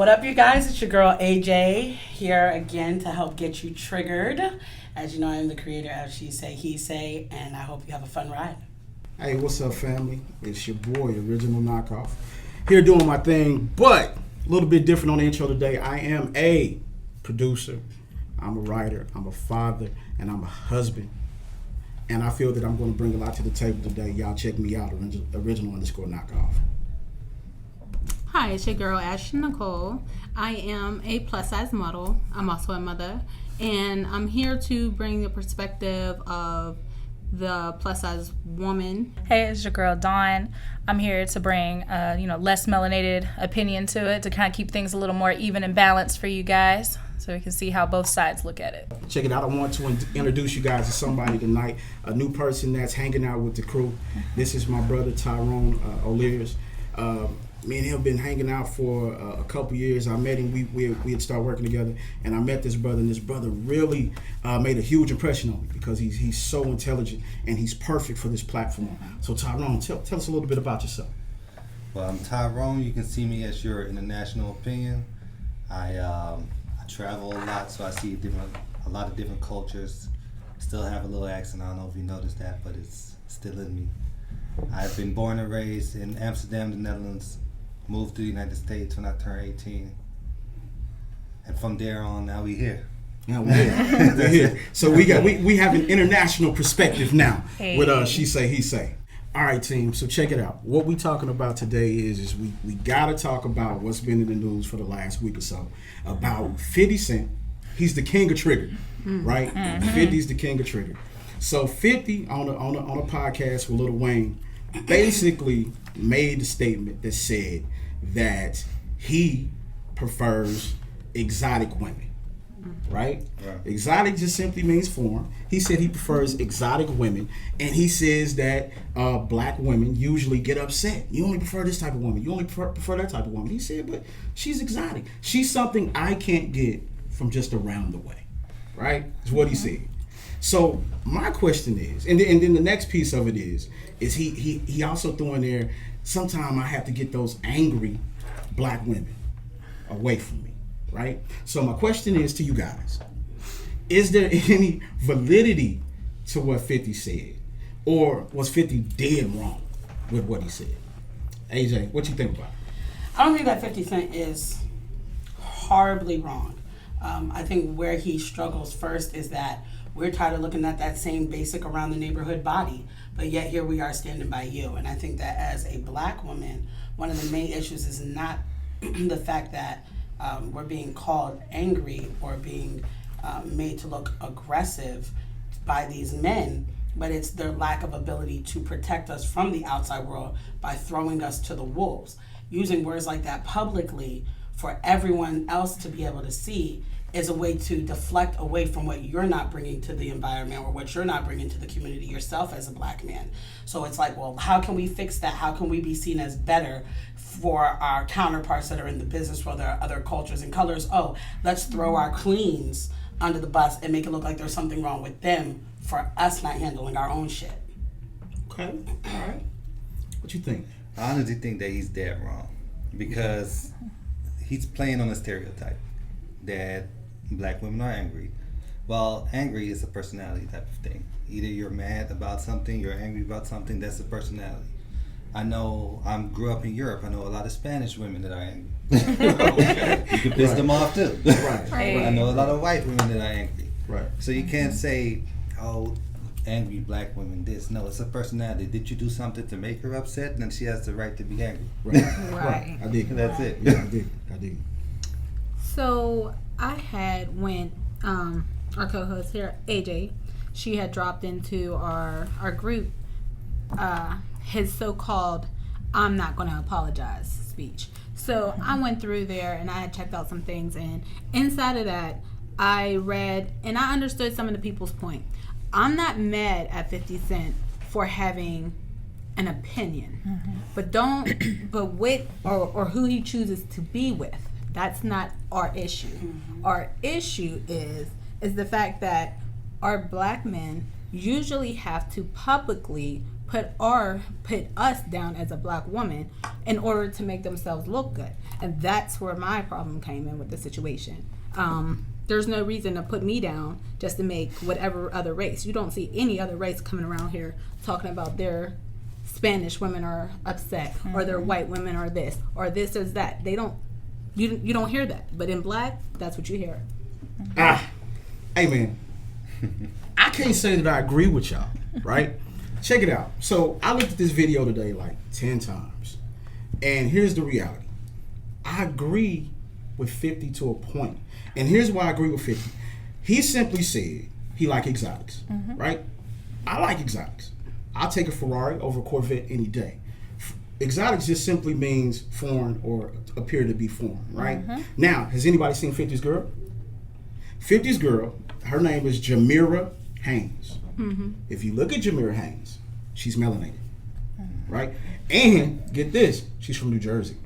What up, you guys? It's your girl AJ here again to help get you triggered. As you know, I am the creator of She Say, He Say, and I hope you have a fun ride. Hey, what's up, family? It's your boy, Original Knockoff, here doing my thing, but a little bit different on the intro today. I am a producer, I'm a writer, I'm a father, and I'm a husband. And I feel that I'm going to bring a lot to the table today. Y'all check me out, original_knockoff. Hi, it's your girl Ashley Nicole. I am a plus size model. I'm also a mother, and I'm here to bring the perspective of the plus size woman. Hey, it's your girl Dawn. I'm here to bring less melanated opinion to it, to kind of keep things a little more even and balanced for you guys, so we can see how both sides look at it. Check it out. I want to introduce you guys to somebody tonight, a new person that's hanging out with the crew. This is my brother Tyrone O'Lears. Me and him been hanging out for a couple years. I met him. We had started working together, and I met this brother. And this brother really made a huge impression on me because he's so intelligent and he's perfect for this platform. So Tyrone, tell us a little bit about yourself. Well, I'm Tyrone. You can see me as your international opinion. I travel a lot, so I see a lot of different cultures. Still have a little accent. I don't know if you noticed that, but it's still in me. I've been born and raised in Amsterdam, the Netherlands. Moved to the United States when I turned 18. And from there on, now we here. Yeah, we're here. So we have an international perspective now with She Say, He Say. All right, team. So check it out. What we talking about today is we got to talk about what's been in the news for the last week or so about 50 Cent. He's the king of trigger, right? 50's the king of trigger. So 50 on a podcast with Lil Wayne basically made the statement that said that he prefers exotic women, right? Exotic just simply means foreign. He said he prefers exotic women, and he says that black women usually get upset. You only prefer this type of woman. You only prefer that type of woman. He said, but she's exotic. She's something I can't get from just around the way, right? Is what he said. So my question is, and then the next piece of it is he also threw in there, sometimes I have to get those angry black women away from me, right? So my question is to you guys, is there any validity to what 50 said? Or was 50 dead wrong with what he said? AJ, what you think about it? I don't think that 50 Cent is horribly wrong. I think where he struggles first is that we're tired of looking at that same basic around the neighborhood body, but yet here we are standing by you. And I think that as a black woman, one of the main issues is not the fact that we're being called angry or being made to look aggressive by these men, but it's their lack of ability to protect us from the outside world by throwing us to the wolves. Using words like that publicly for everyone else to be able to see is a way to deflect away from what you're not bringing to the environment or what you're not bringing to the community yourself as a black man. So it's like, well, how can we fix that? How can we be seen as better for our counterparts that are in the business world, there are other cultures and colors? Oh, let's throw our queens under the bus and make it look like there's something wrong with them for us not handling our own shit. Okay, all right. What you think? I honestly think that he's dead wrong because he's playing on a stereotype that black women are angry. Well, angry is a personality type of thing. Either you're mad about something, you're angry about something, that's a personality. I grew up in Europe. I know a lot of Spanish women that are angry. You can piss them off too. Right. I know a lot of white women that are angry. Right. So you can't say, oh, angry black women this. No, it's a personality. Did you do something to make her upset? Then she has the right to be angry. Right. I dig it. That's it. Yeah, I dig it. So I had when our co-host here, AJ, she had dropped into our group his so-called "I'm not going to apologize" speech. So I went through there and I had checked out some things, and inside of that I read and I understood some of the people's point. I'm not mad at 50 Cent for having an opinion, but with or who he chooses to be with. That's not our issue. Our issue is the fact that our black men usually have to publicly put us down as a black woman in order to make themselves look good. And that's where my problem came in with the situation. There's no reason to put me down just to make whatever other race. You don't see any other race coming around here talking about their Spanish women are upset, or their white women are this, or this is that. They don't. You don't hear that. But in black, that's what you hear. Hey man, I can't say that I agree with y'all, right? Check it out. So I looked at this video today like 10 times, and here's the reality. I agree with 50 to a point. And here's why I agree with 50. He simply said he like exotics, right? I like exotics. I'll take a Ferrari over a Corvette any day. Exotics just simply means foreign or appear to be foreign, right? Now, has anybody seen 50's girl? 50's girl, her name is Jamira Haynes. If you look at Jamira Haynes, she's melanated, right? And get this, she's from New Jersey,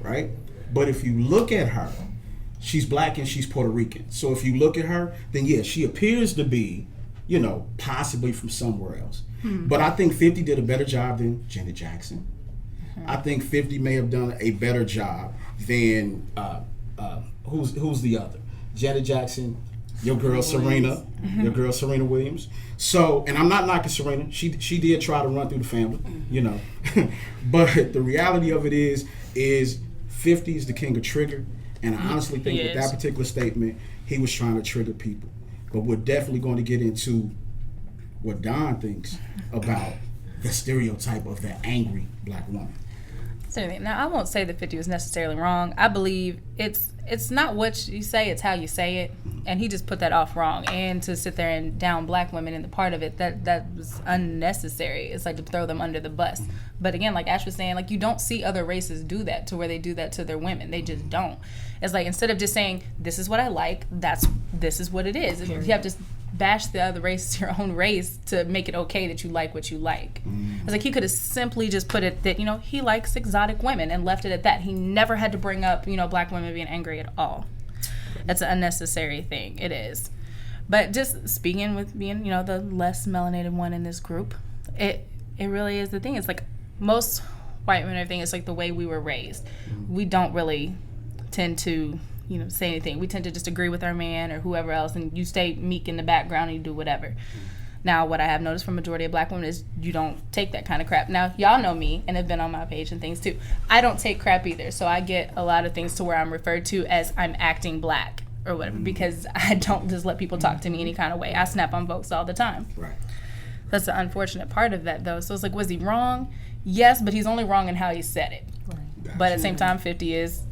right? But if you look at her, she's black and she's Puerto Rican. So if you look at her, then yeah, she appears to be, you know, possibly from somewhere else. But I think 50 did a better job than Janet Jackson. I think 50 may have done a better job than who's the other? Janet Jackson, your girl Serena, your girl Serena Williams. So, and I'm not knocking Serena. She did try to run through the family, you know. But the reality of it is 50 is the king of trigger. And I honestly think with that particular statement, he was trying to trigger people. But we're definitely going to get into what Don thinks about the stereotype of the angry black woman. Now, I won't say that 50 was necessarily wrong. I believe it's not what you say, it's how you say it. And he just put that off wrong. And to sit there and down black women in the part of it, that was unnecessary. It's like to throw them under the bus. But again, like Ash was saying, like you don't see other races do that to where they do that to their women. They just don't. It's like instead of just saying, this is what I like, this is what it is. You have to bash the other race, your own race, to make it okay that you like what you like. It's like he could have simply just put it that, you know, he likes exotic women and left it at that. He never had to bring up, you know, black women being angry at all. That's an unnecessary thing. It is. But just speaking with being, you know, the less melanated one in this group, it really is the thing. It's like most white women and everything, it's like the way we were raised. We don't really tend to, you know, say anything. We tend to just agree with our man or whoever else, and you stay meek in the background and you do whatever. Now, what I have noticed from majority of black women is you don't take that kind of crap. Now, y'all know me and have been on my page and things too. I don't take crap either, so I get a lot of things to where I'm referred to as I'm acting black or whatever, because I don't just let people talk to me any kind of way. I snap on folks all the time. Right. That's the unfortunate part of that, though. So it's like, was he wrong? Yes, but he's only wrong in how he said it. Right. But at the same time, 50 is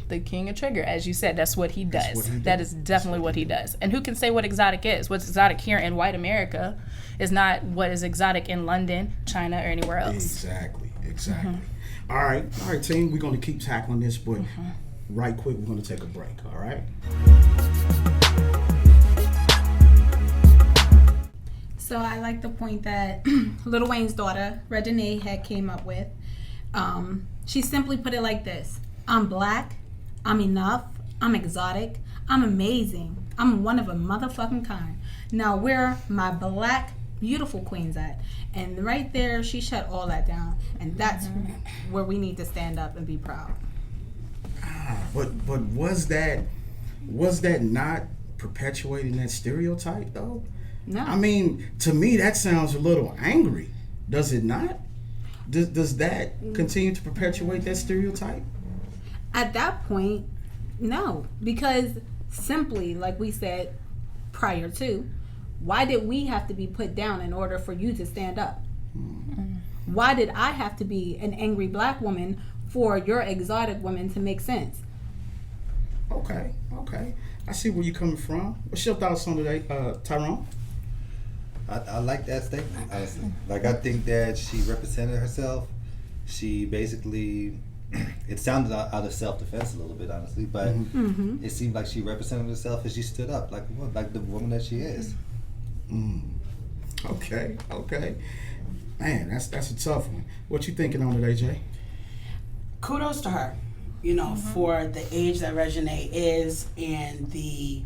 the king of trigger, as you said. That's what he does. That is definitely what he does. And who can say what exotic is? What's exotic here in white America is not what is exotic in London, China, or anywhere else. Exactly. All right, team, we're going to keep tackling this, but right quick, we're going to take a break, all right? So I like the point that Lil Wayne's daughter, Reginae, had came up with. She simply put it like this: I'm black, I'm enough, I'm exotic, I'm amazing, I'm one of a motherfucking kind. Now where my black beautiful queens at? And right there, she shut all that down, and that's where we need to stand up and be proud. But was that not perpetuating that stereotype though? No. I mean, to me, that sounds a little angry. Does it not? Does that continue to perpetuate that stereotype? At that point, no. Because simply, like we said prior to, why did we have to be put down in order for you to stand up? Why did I have to be an angry black woman for your exotic women to make sense? Okay. I see where you're coming from. What's your thoughts on today, Tyrone? I like that statement, honestly. Like, I think that she represented herself. She basically, it sounded out of self-defense a little bit, honestly, but it seemed like she represented herself and she stood up like the woman that she is. Okay. Man, that's a tough one. What you thinking on today, Jay? Kudos to her, you know, for the age that Reginae is and the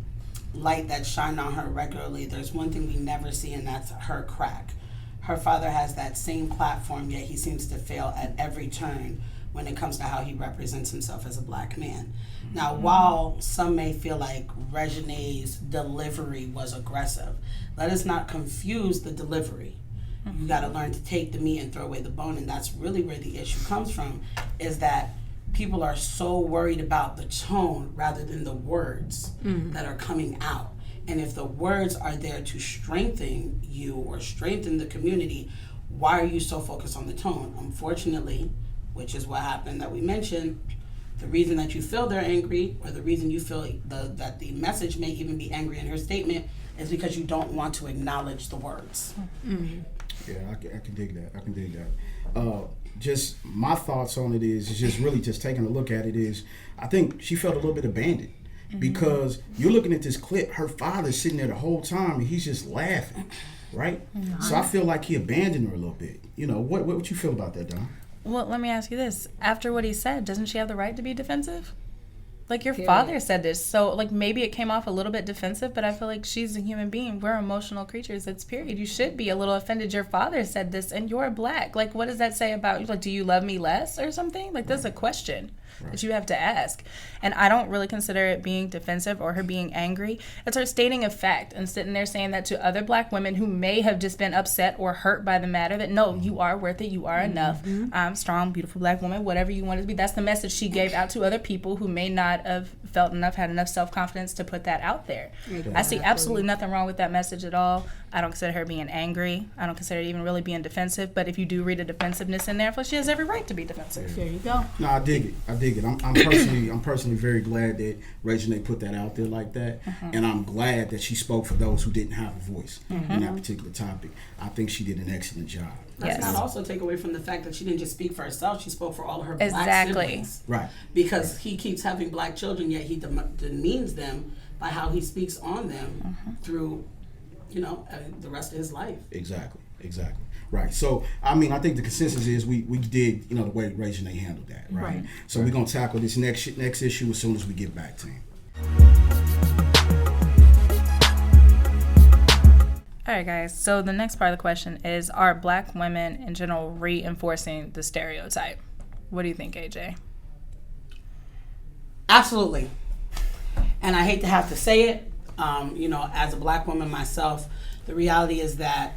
light that's shined on her regularly. There's one thing we never see, and that's her crack. her father has that same platform, yet he seems to fail at every turn when it comes to how he represents himself as a black man. Now, while some may feel like Reginae's delivery was aggressive, let us not confuse the delivery. You got to learn to take the meat and throw away the bone, and that's really where the issue comes from, is that people are so worried about the tone rather than the words that are coming out. And if the words are there to strengthen you or strengthen the community, why are you so focused on the tone? Unfortunately, which is what happened that we mentioned, the reason that you feel they're angry, or the reason you feel that the message may even be angry in her statement, is because you don't want to acknowledge the words. Yeah, I can dig that. I can dig that. Just my thoughts on it is just really just taking a look at it is, I think she felt a little bit abandoned. Because you're looking at this clip, her father's sitting there the whole time and he's just laughing, right? So I feel like he abandoned her a little bit. You know, what you feel about that, Don? Well, let me ask you this. After what he said, doesn't she have the right to be defensive? Like, your father said this, so, like, maybe it came off a little bit defensive, but I feel like she's a human being. We're emotional creatures. It's period. You should be a little offended. Your father said this, and you're black. Like, what does that say about you? Like, do you love me less or something? Like, that's a question that you have to ask. And I don't really consider it being defensive or her being angry. It's her stating a fact and sitting there saying that to other black women who may have just been upset or hurt by the matter, that no, you are worth it, you are enough. I'm strong, beautiful black woman, whatever you want to be. That's the message she gave out to other people who may not have felt enough, had enough self-confidence to put that out there. I see absolutely nothing wrong with that message at all. I don't consider her being angry. I don't consider it even really being defensive. But if you do read a defensiveness in there, I feel she has every right to be defensive. There you go. No, I dig it. I'm personally very glad that Reginae put that out there like that, and I'm glad that she spoke for those who didn't have a voice in that particular topic. I think she did an excellent job. Let's not also take away from the fact that she didn't just speak for herself, she spoke for all of her black siblings. Right. Because he keeps having black children, yet he demeans them by how he speaks on them through, the rest of his life. Exactly. Right. So, I mean, I think the consensus is we did, the way Reginae handled that, right? So we're going to tackle this next issue as soon as we get back to him. All right, guys. So the next part of the question is, are black women in general reinforcing the stereotype? What do you think, AJ? Absolutely. And I hate to have to say it, as a black woman myself, the reality is that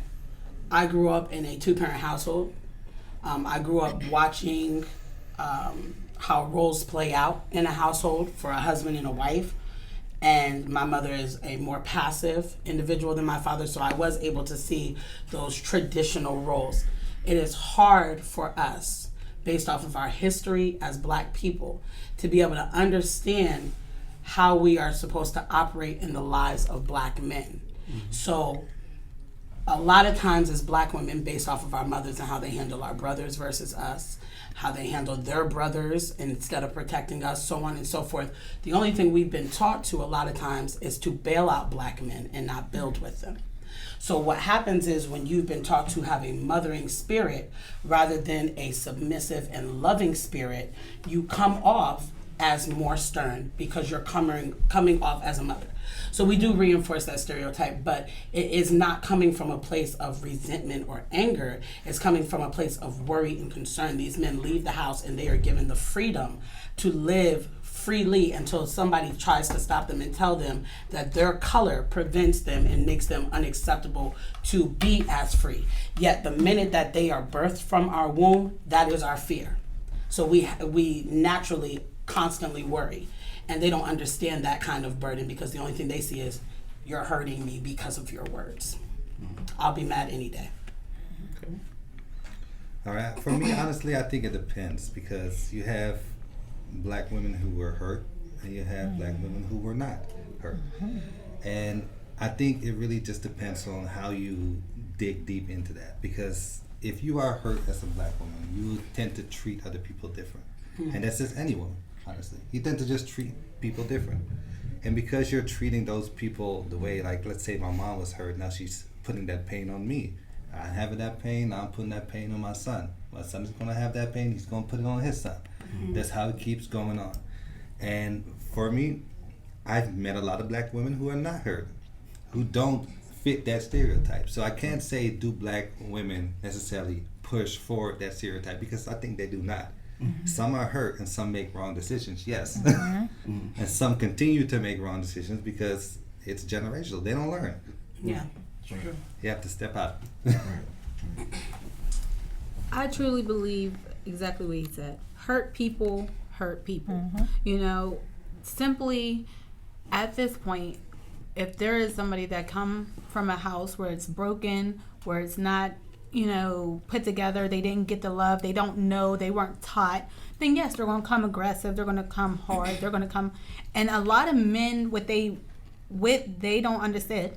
I grew up in a two-parent household. I grew up watching how roles play out in a household for a husband and a wife. And my mother is a more passive individual than my father, so I was able to see those traditional roles. It is hard for us, based off of our history as black people, to be able to understand how we are supposed to operate in the lives of black men. So a lot of times as black women, based off of our mothers and how they handle our brothers versus us, how they handle their brothers instead of protecting us, so on and so forth. The only thing we've been taught to a lot of times is to bail out black men and not build with them. So what happens is when you've been taught to have a mothering spirit rather than a submissive and loving spirit, you come off as more stern because you're coming off as a mother. So we do reinforce that stereotype, but it is not coming from a place of resentment or anger. It's coming from a place of worry and concern. These men leave the house and they are given the freedom to live freely until somebody tries to stop them and tell them that their color prevents them and makes them unacceptable to be as free. Yet the minute that they are birthed from our womb, that is our fear. So we naturally constantly worry. And they don't understand that kind of burden because the only thing they see is, you're hurting me because of your words. I'll be mad any day. Okay. All right. For me, honestly, I think it depends because you have black women who were hurt and you have black women who were not hurt. And I think it really just depends on how you dig deep into that, because if you are hurt as a black woman, you tend to treat other people different. And that's just any woman. Honestly, you tend to just treat people different, and because you're treating those people the way, like, let's say my mom was hurt, now she's putting that pain on me. I'm having that pain, now I'm putting that pain on my son. My son is going to have that pain, he's going to put it on his son. That's how it keeps going on. And for me, I've met a lot of black women who are not hurt, who don't fit that stereotype. So I can't say do black women necessarily push forward that stereotype, because I think they do not. Some are hurt and some make wrong decisions, yes. And some continue to make wrong decisions because it's generational. They don't learn. Yeah. You have to step out. I truly believe exactly what he said. Hurt people hurt people. You know, simply at this point, if there is somebody that come from a house where it's broken, where it's not, you know, put together, they didn't get the love, they don't know, they weren't taught, then yes, they're going to come aggressive, they're going to come hard, they're going to come. And a lot of men, what they don't understand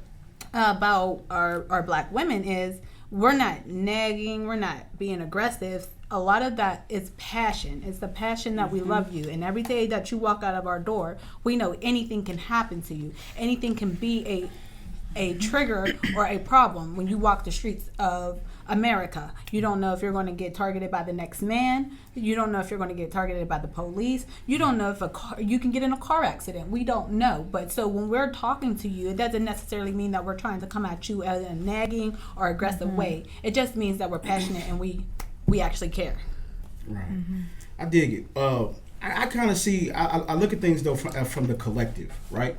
about our black women is we're not nagging, we're not being aggressive. A lot of that is passion. It's the passion that we love you. And every day that you walk out of our door, we know anything can happen to you. Anything can be a trigger or a problem when you walk the streets of America. You don't know if you're going to get targeted by the next man. You don't know if you're going to get targeted by the police. You don't know if you can get in a car accident. We don't know. But so when we're talking to you, it doesn't necessarily mean that we're trying to come at you in a nagging or aggressive way. It just means that we're passionate and we actually care. Right. I dig it. I kind of see, I look at things though from the collective, right?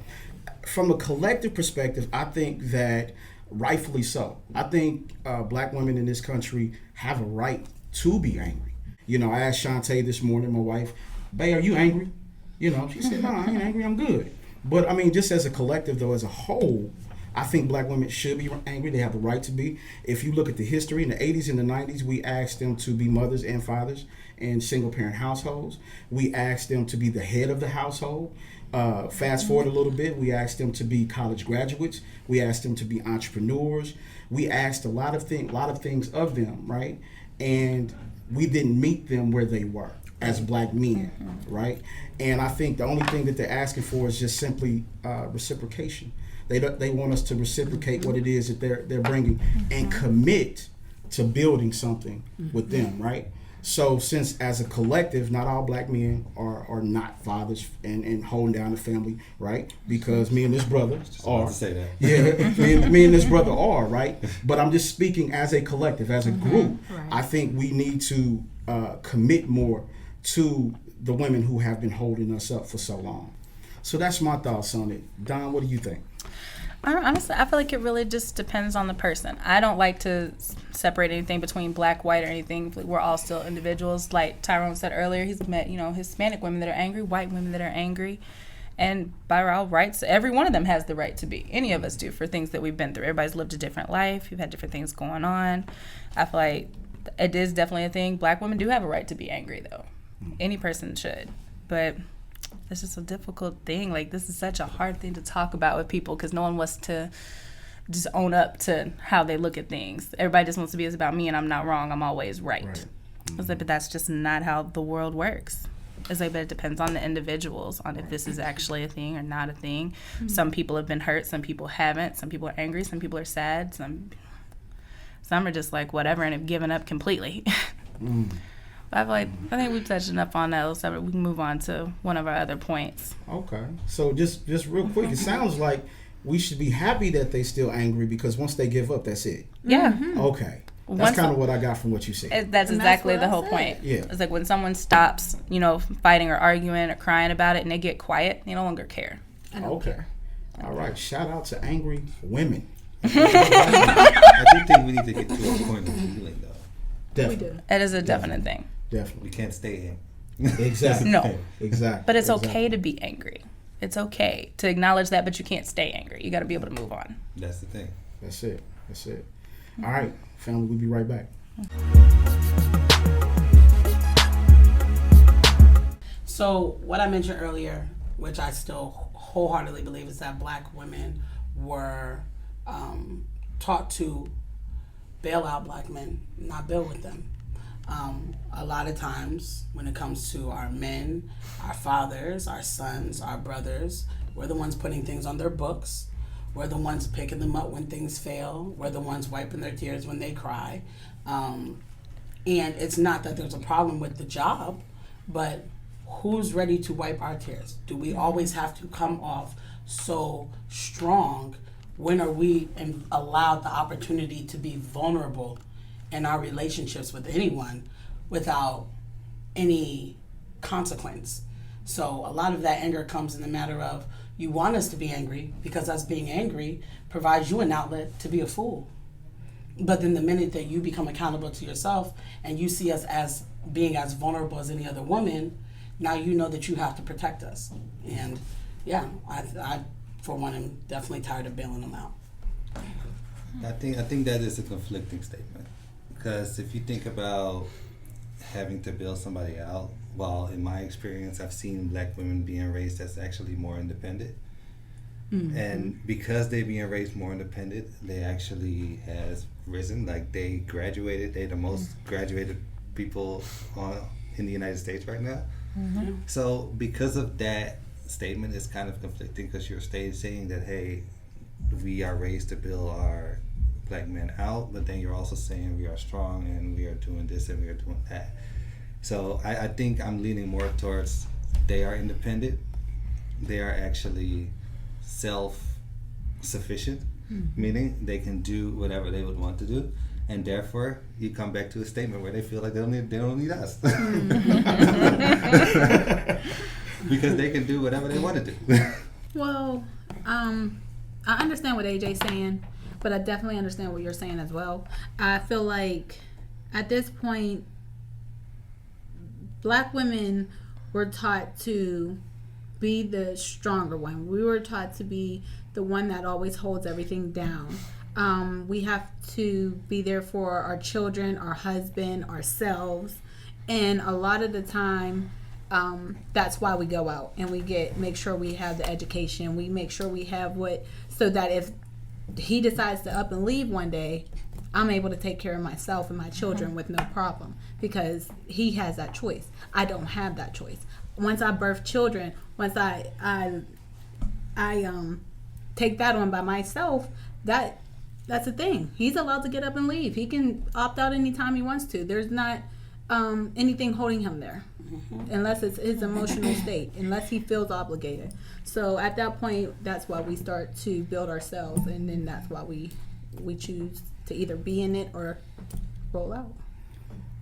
From a collective perspective, I think that rightfully so. I think black women in this country have a right to be angry. You know, I asked Shantae this morning, my wife, "Bae, are you angry?" You know, she said, "No, I ain't angry, I'm good." But I mean, just as a collective though, as a whole, I think black women should be angry. They have the right to be. If you look at the history, in the 80s and the 90s, we asked them to be mothers and fathers in single-parent households. We asked them to be the head of the household. Fast forward a little bit, we asked them to be college graduates. We asked them to be entrepreneurs. We asked a lot of things of them, right? And we didn't meet them where they were as black men, right? And I think the only thing that they're asking for is just simply reciprocation. They want us to reciprocate what it is that they're bringing and commit to building something with them, right? So since as a collective, not all black men are not fathers and holding down the family, right? Because me and this brother are. To say that. Yeah, me and this brother are, right? But I'm just speaking as a collective, as a group. Right. I think we need to commit more to the women who have been holding us up for so long. So that's my thoughts on it. Don, what do you think? Honestly, I feel like it really just depends on the person. I don't like to separate anything between black, white, or anything. We're all still individuals. Like Tyrone said earlier, he's met, Hispanic women that are angry, white women that are angry. And by all rights, every one of them has the right to be. Any of us do, for things that we've been through. Everybody's lived a different life. You've had different things going on. I feel like it is definitely a thing. Black women do have a right to be angry, though. Any person should. But it's just a difficult thing. Like, this is such a hard thing to talk about with people because no one wants to just own up to how they look at things. Everybody just wants to be, it's about me and I'm not wrong, I'm always right. It's like, but that's just not how the world works. It's like, but it depends on the individuals, on if this is actually a thing or not a thing. Some people have been hurt, some people haven't. Some people are angry, some people are sad, some are just like whatever and have given up completely. I think we've touched enough on those, so we can move on to one of our other points. Okay. So just real quick, it sounds like we should be happy that they still angry because once they give up, that's it. Yeah. Okay. That's kind of what I got from what you said. That's exactly the whole point. Yeah. It's like when someone stops, fighting or arguing or crying about it and they get quiet, they no longer care. Okay. All right. Shout out to angry women. I do think we need to get to a point of healing, though. Definitely. It is a definite thing. Definitely. We can't stay in. Exactly. No. Exactly. But it's okay to be angry. It's okay to acknowledge that, but you can't stay angry. You got to be able to move on. That's the thing. That's it. All right, family, we'll be right back. So what I mentioned earlier, which I still wholeheartedly believe, is that black women were taught to bail out black men, not build with them. A lot of times when it comes to our men, our fathers, our sons, our brothers, we're the ones putting things on their books. We're the ones picking them up when things fail. We're the ones wiping their tears when they cry. And it's not that there's a problem with the job, but who's ready to wipe our tears? Do we always have to come off so strong when are we allowed the opportunity to be vulnerable in our relationships with anyone without any consequence? So a lot of that anger comes in the matter of you want us to be angry because us being angry provides you an outlet to be a fool. But then the minute that you become accountable to yourself and you see us as being as vulnerable as any other woman, now you know that you have to protect us. And yeah, I for one, am definitely tired of bailing them out. I think that is a conflicting statement, because if you think about having to bail somebody out, well, in my experience, I've seen black women being raised as actually more independent. Mm-hmm. And because they being raised more independent, they actually has risen. Like they graduated, they the most graduated people in the United States right now. Mm-hmm. So because of that statement, it's kind of conflicting, because you're saying that, hey, we are raised to bail our black men out, but then you're also saying we are strong and we are doing this and we are doing that. So I think I'm leaning more towards they are independent, they are actually self-sufficient, meaning they can do whatever they would want to do, and therefore you come back to a statement where they feel like they don't need us. Because they can do whatever they want to do. Well, I understand what AJ's saying, but I definitely understand what you're saying as well. I feel like at this point, black women were taught to be the stronger one. We were taught to be the one that always holds everything down. We have to be there for our children, our husband, ourselves, and a lot of the time, that's why we go out and we make sure we have the education. We make sure we have so that if he decides to up and leave one day, I'm able to take care of myself and my children with no problem, because he has that choice. I don't have that choice. Once I birth children, once I take that on by myself, that's the thing. He's allowed to get up and leave. He can opt out anytime he wants to. There's not anything holding him there, unless it's his emotional state, unless he feels obligated. So at that point, that's why we start to build ourselves, and then that's why we choose to either be in it or roll out.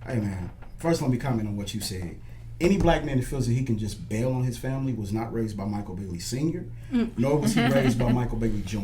Hey man, first let me comment on what you said. Any black man that feels that he can just bail on his family was not raised by Michael Bailey Sr., nor was he raised by Michael Bailey Jr.,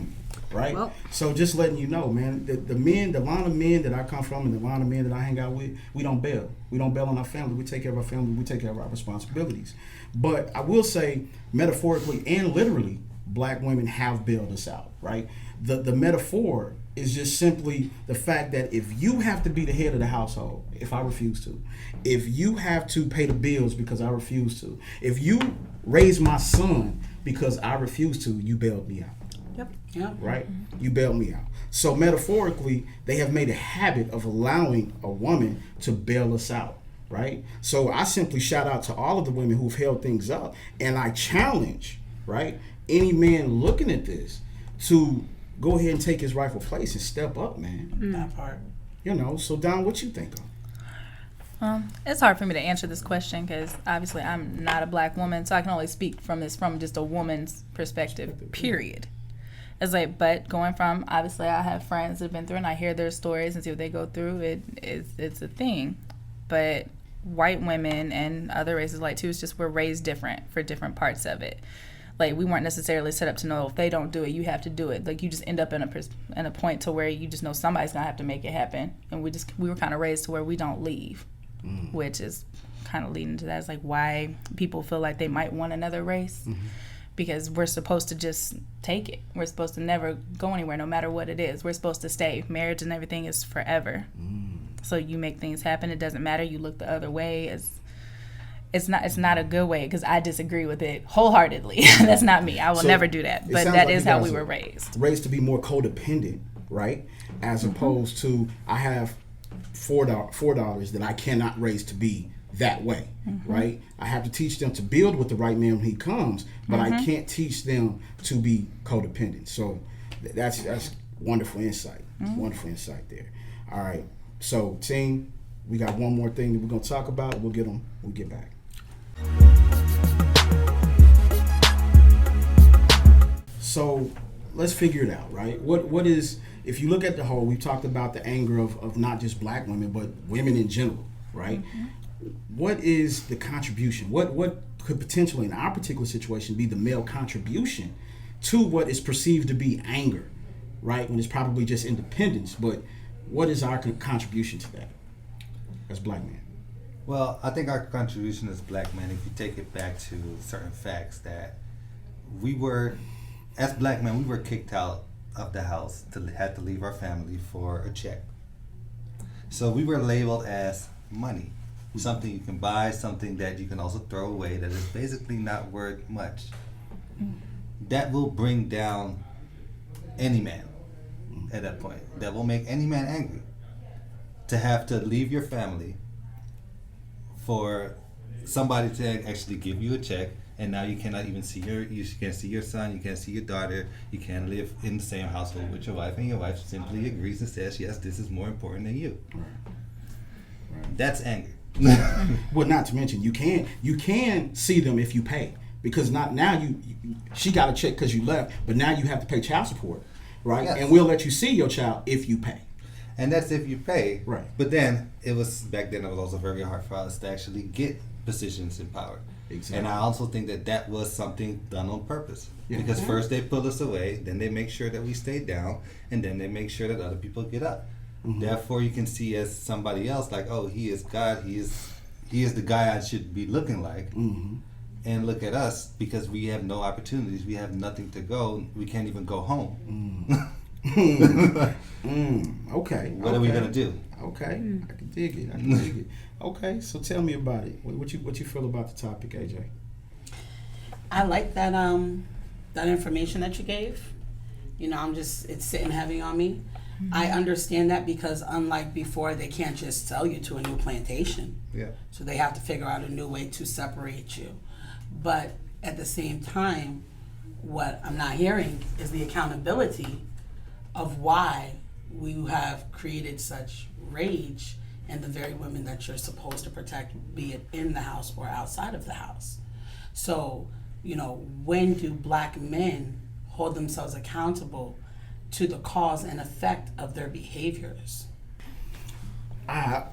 right? Well, so just letting you know, man, the line of men that I come from and the line of men that I hang out with, we don't bail. We don't bail on our family. We take care of our family. We take care of our responsibilities. But I will say, metaphorically and literally, black women have bailed us out, right? The metaphor is just simply the fact that if you have to be the head of the household, if I refuse to, if you have to pay the bills because I refuse to, if you raise my son because I refuse to, you bailed me out. Yep. Right? You bailed me out. So metaphorically, they have made a habit of allowing a woman to bail us out, right? So I simply shout out to all of the women who've held things up, and I challenge, right, any man looking at this to go ahead and take his rightful place and step up, man. That part. You know, so Don, what you think of? It's hard for me to answer this question because obviously I'm not a black woman, so I can only speak from just a woman's perspective, period. It's like, but going from, obviously I have friends that have been through and I hear their stories and see what they go through, it's a thing. But white women and other races like too, it's just we're raised different for different parts of it. Like we weren't necessarily set up to know if they don't do it, you have to do it. Like you just end up in a point to where you just know somebody's gonna have to make it happen. And we were kind of raised to where we don't leave, which is kind of leading to that. It's like why people feel like they might want another race. Because we're supposed to just take it. We're supposed to never go anywhere, no matter what it is. We're supposed to stay. Marriage and everything is forever. So you make things happen. It doesn't matter. You look the other way. It's not a good way because I disagree with it wholeheartly. That's not me. I will never do that. But that is how we were raised. Raised to be more codependent, right? As opposed to I have four daughters that I cannot raise to be that way, right? I have to teach them to build with the right man when he comes, but I can't teach them to be codependent. So that's wonderful insight. Wonderful insight there. All right. So team, we got one more thing that we're gonna talk about. We'll get them. We'll get back. So let's figure it out, right? What is, if you look at the whole, we've talked about the anger of not just black women, but women in general, right? What is the contribution? What could potentially, in our particular situation, be the male contribution to what is perceived to be anger, right? When it's probably just independence, but what is our contribution to that as black men? Well, I think our contribution as black men, if you take it back to certain facts, that we were, as black men, we were kicked out of the house had to leave our family for a check. So we were labeled as money, something you can buy, something that you can also throw away, that is basically not worth much. That will bring down any man at that point. That will make any man angry. To have to leave your family for somebody to actually give you a check, and now you cannot even see you can't see your son, you can't see your daughter, you can't live in the same household with your wife, and your wife simply agrees and says, yes, this is more important than you. Right. That's anger. Well, not to mention, you can see them if you pay, because not now she got a check because you left, but now you have to pay child support, right? Yes. And we'll let you see your child if you pay. And that's if you pay. Right. But then it was also very hard for us to actually get positions in power. Exactly. And I also think that was something done on purpose. Yeah. Because first they pull us away, then they make sure that we stay down, and then they make sure that other people get up. Mm-hmm. Therefore, you can see as somebody else, like, oh, he is God, he is the guy I should be looking like. Mm-hmm. And look at us, because we have no opportunities, we have nothing to go, we can't even go home. Okay. What are we gonna do? Okay, I can dig it. Okay, so tell me about it. What you feel about the topic, AJ? I like that that information that you gave. You know, it's sitting heavy on me. I understand that, because unlike before, they can't just sell you to a new plantation. Yeah. So they have to figure out a new way to separate you. But at the same time, what I'm not hearing is the accountability of why we have created such rage in the very women that you're supposed to protect, be it in the house or outside of the house. So, you know, when do black men hold themselves accountable to the cause and effect of their behaviors? I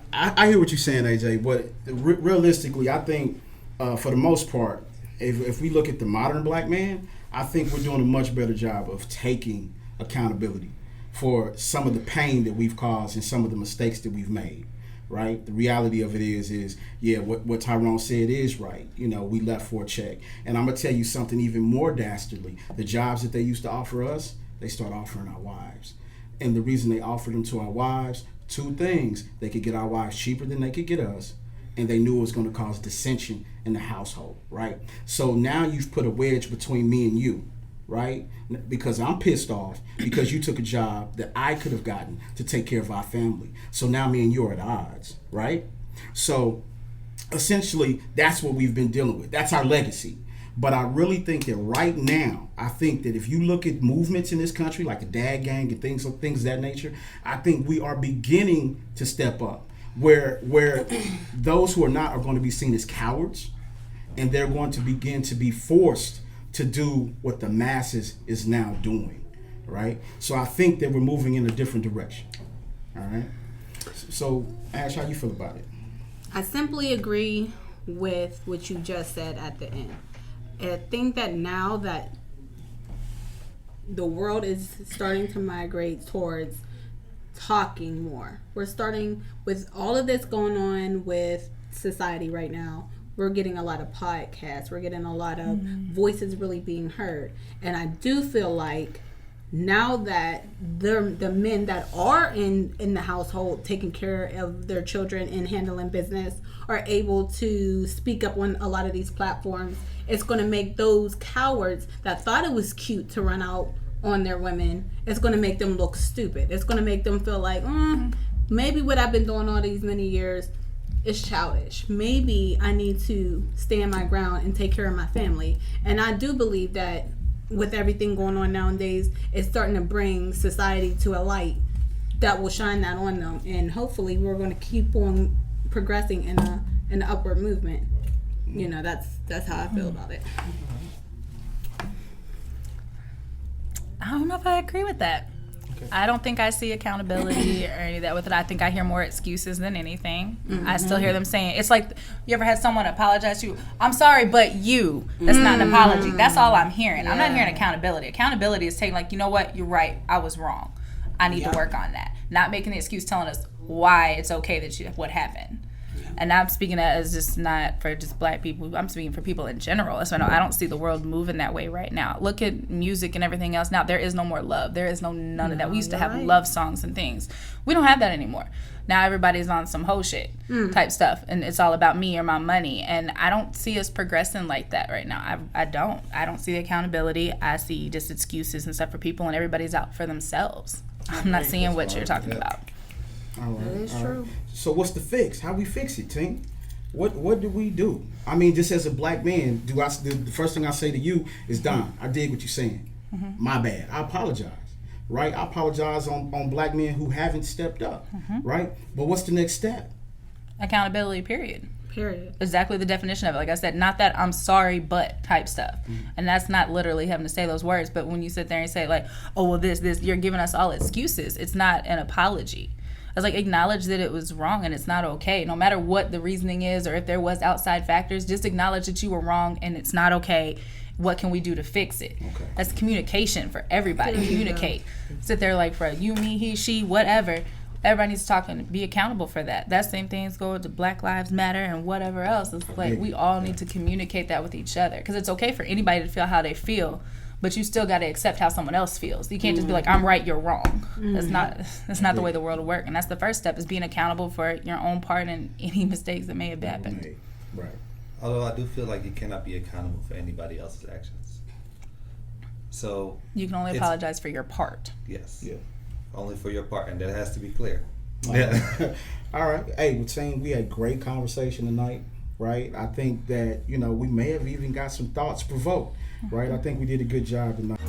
hear what you're saying, AJ, but realistically, I think for the most part, if we look at the modern black man, I think we're doing a much better job of taking accountability for some of the pain that we've caused and some of the mistakes that we've made, right? The reality of it is what Tyrone said is right. You know, we left for a check. And I'm going to tell you something even more dastardly. The jobs that they used to offer us, they start offering our wives. And the reason they offered them to our wives, two things: they could get our wives cheaper than they could get us, and they knew it was going to cause dissension in the household, right? So now you've put a wedge between me and you, right? Because I'm pissed off because you took a job that I could have gotten to take care of our family. So now me and you are at odds, right? So essentially, that's what we've been dealing with. That's our legacy. But I really think that right now, I think that if you look at movements in this country, like the Dad Gang and things of that nature, I think we are beginning to step up. Where those who are not are going to be seen as cowards, and they're going to begin to be forced to do what the masses is now doing, right? So I think that we're moving in a different direction, all right? So, Ash, how do you feel about it? I simply agree with what you just said at the end. And I think that now that the world is starting to migrate towards talking more, we're starting with all of this going on with society right now. We're getting a lot of podcasts. We're getting a lot of voices really being heard. And I do feel like now that the men that are in the household taking care of their children and handling business are able to speak up on a lot of these platforms, it's going to make those cowards that thought it was cute to run out on their women, it's going to make them look stupid. It's going to make them feel like, maybe what I've been doing all these many years is childish. Maybe I need to stand my ground and take care of my family. And I do believe that with everything going on nowadays, it's starting to bring society to a light that will shine that on them. And hopefully we're going to keep on progressing in an upward movement. You know, that's how I feel about it. I don't know if I agree with that. Okay. I don't think I see accountability or any of that with it. I think I hear more excuses than anything. I still hear them saying, it's like, you ever had someone apologize to you? I'm sorry, but you. That's not an apology. That's all I'm hearing. I'm not hearing accountability. Accountability is taking, like, you know what? You're right. I was wrong. I need to work on that. Not making the excuse telling us why it's okay that what happened. And I'm speaking that as just not for just black people. I'm speaking for people in general. So I don't see the world moving that way right now. Look at music and everything else. Now there is no more love. There is none of that. We used to have love songs and things. We don't have that anymore. Now everybody's on some hoe shit type stuff, and it's all about me or my money. And I don't see us progressing like that right now. I don't see accountability. I see just excuses and stuff for people, and everybody's out for themselves. I'm not seeing what you're talking about. All right, That is all true. right. So what's the fix? How we fix it, team? What do we do? I mean, just as a black man, the first thing I say to you is, Don, I dig what you're saying. My bad. I apologize. Right? I apologize on black men who haven't stepped up. Right? But what's the next step? Accountability, period. Exactly the definition of it. Like I said, not that I'm sorry, but type stuff. And that's not literally having to say those words. But when you sit there and say, like, oh, well, this, you're giving us all excuses. It's not an apology. I was like, acknowledge that it was wrong and it's not okay. No matter what the reasoning is or if there was outside factors, just acknowledge that you were wrong and it's not okay. What can we do to fix it? Okay. That's communication for everybody. Communicate. Sit there like for you, me, he, she, whatever. Everybody needs to talk and be accountable for that. That same things go to Black Lives Matter and whatever else. It's like we all need to communicate that with each other because it's okay for anybody to feel how they feel, but you still got to accept how someone else feels. You can't just be like, I'm right, you're wrong. That's not the way the world will work. And that's the first step, is being accountable for your own part and any mistakes that may have happened. Right. Although I do feel like you cannot be accountable for anybody else's actions. So You can only apologize for your part. yes, Yeah. only for your part, and that has to be clear. Yeah. All right. Hey, we're saying we had great conversation tonight, right? I think that, we may have even got some thoughts provoked, right? I think we did a good job tonight.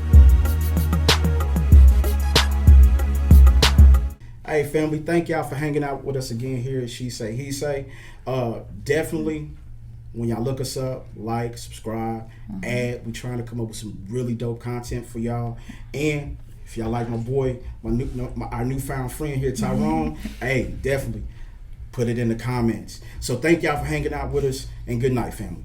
Hey, family, thank y'all for hanging out with us again here at She Say, He Say. Definitely, when y'all look us up, like, subscribe, add. We're trying to come up with some really dope content for y'all. And if y'all like my boy, our newfound friend here, Tyrone, hey, definitely put it in the comments. So thank y'all for hanging out with us, and good night, family.